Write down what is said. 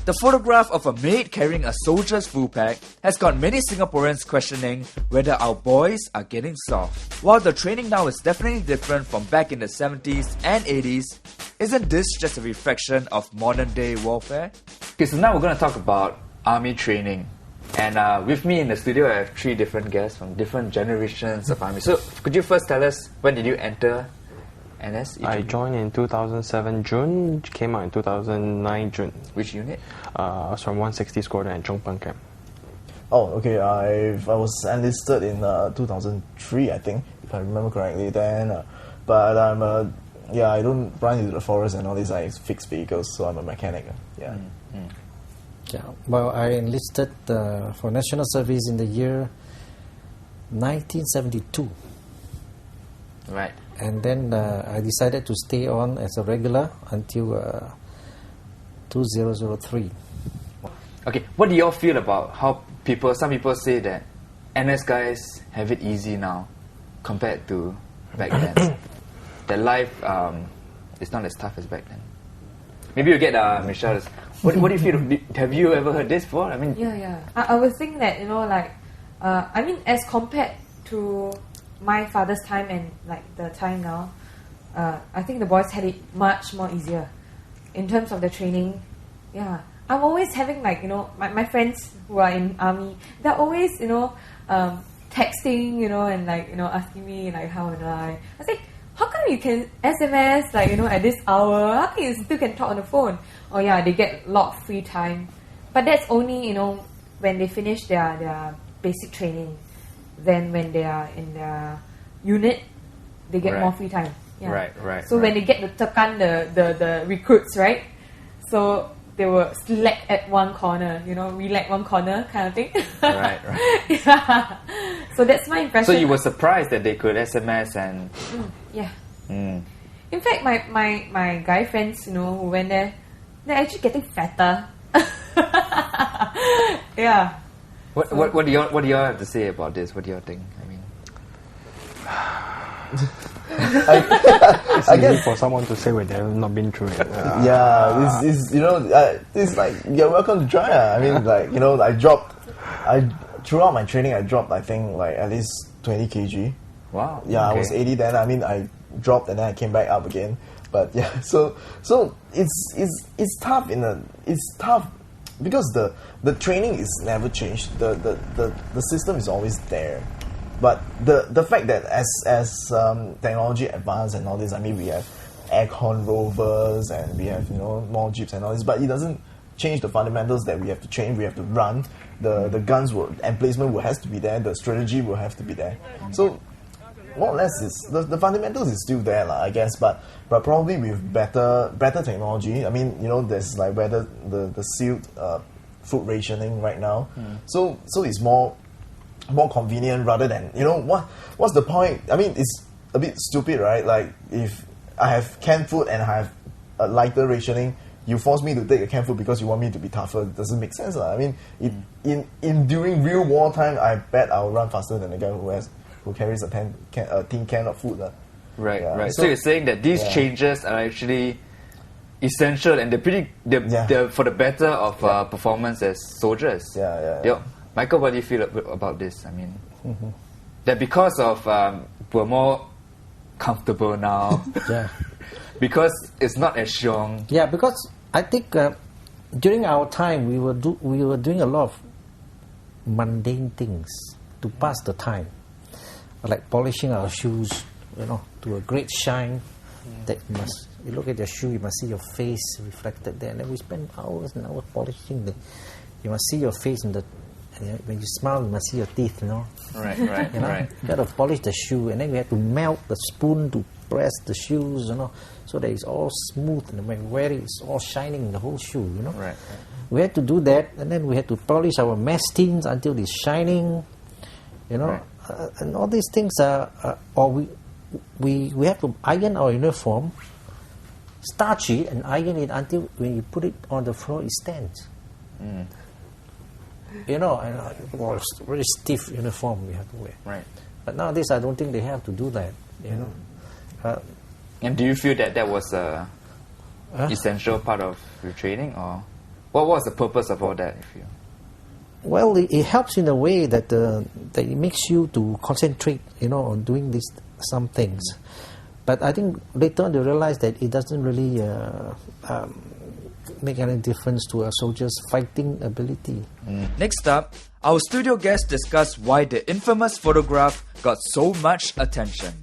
The photograph of a maid carrying a soldier's full pack has got many Singaporeans questioning whether our boys are getting soft. While the training now is definitely different from back in the 70s and 80s, isn't this just a reflection of modern day warfare? Okay, so now we're going to talk about army training. And with me in the studio, I have 3 different guests from different generations of army. So could you first tell us, when did you enter NS? I joined in 2007 June, came out in 2009 June. Which unit? I was from 160 Squadron at Chong Pang Camp. Oh, okay. I was enlisted in 2003, I think, if I remember correctly. Then, but I don't run into the forest and all this. I fix vehicles, so I'm a mechanic. Yeah. Mm-hmm. Yeah. Well, I enlisted for national service in the year 1972. Right. And then I decided to stay on as a regular until 2003. Okay, what do you all feel about how some people say that NS guys have it easy now compared to back then? Their life is not as tough as back then. Maybe you get Michelle. What do you feel? Have you ever heard this before? I mean, yeah. I was thinking that, I mean, as compared to my father's time and like the time now, I think the boys had it much more easier in terms of the training. Yeah, I'm always having my friends who are in army. They're always texting and asking me how am I. I say, how come you can SMS at this hour? How come you still can talk on the phone? Oh yeah, they get a lot of free time, but that's only when they finish their basic training. Then when they are in their unit, they get more free time. Yeah. Right. So when they get the tekan, the recruits, right? So they will slack at one corner, relax one corner kind of thing. Right. Yeah. So that's my impression. So you were surprised that they could SMS and... yeah. Mm. In fact, my guy friends, who went there, they're actually getting fatter. Yeah. What do y'all have to say about this? What do y'all think? I mean, It's easy for someone to say when they have not been through it. It's like, you're welcome to try. I mean, throughout my training, I dropped, I think, at least 20 kg. wow. Yeah, okay. I was 80 then. I mean, I dropped and then I came back up again. But yeah, so it's tough it's tough because the training is never changed. The system is always there. But the fact that as technology advances and all this, I mean, we have aircon rovers and we have more jeeps and all this, but it doesn't change the fundamentals that we have to change. We have to run. The guns emplacement has to be there. The strategy will have to be there. So more or less, the fundamentals is still there, I guess. But probably with better technology. I mean, there's whether the sealed food rationing right now. So it's more convenient rather than what's the point? I mean, it's a bit stupid, right? Like, if I have canned food and I have a lighter rationing, you force me to take a canned food because you want me to be tougher. It doesn't make sense. I mean, during real wartime, I bet I'll run faster than the guy who carries a tin can of food. Right, yeah. right. So you're saying that these changes are actually essential and they're for the better of performance as soldiers. Yeah. Michael, what do you feel about this? I mean, that because of we're more comfortable now. Yeah. Because it's not as strong. Yeah, because I think during our time we were doing a lot of mundane things to pass the time, like polishing our shoes, to a great shine. That you look at your shoe, you must see your face reflected there, and then we spend hours and hours polishing. You must see your face when you smile, you must see your teeth. Right. You got to polish the shoe, and then we have to melt the spoon to press the shoes, so that it's all smooth, and when we wear it, it's all shining in the whole shoe, Right. We had to do that, and then we had to polish our mess tins until it's shining, Right. And all these things or we have to iron our uniform, starch it, and iron it until when you put it on the floor, it stands. It's a very stiff uniform we have to wear. Right. But nowadays, I don't think they have to do that. And do you feel that was a essential part of your training, or? What was the purpose of all that? If you... Well, it helps in a way that that it makes you to concentrate, on doing some things. But I think later on they realize that it doesn't really make any difference to a soldier's fighting ability. Next up, our studio guests discuss why the infamous photograph got so much attention.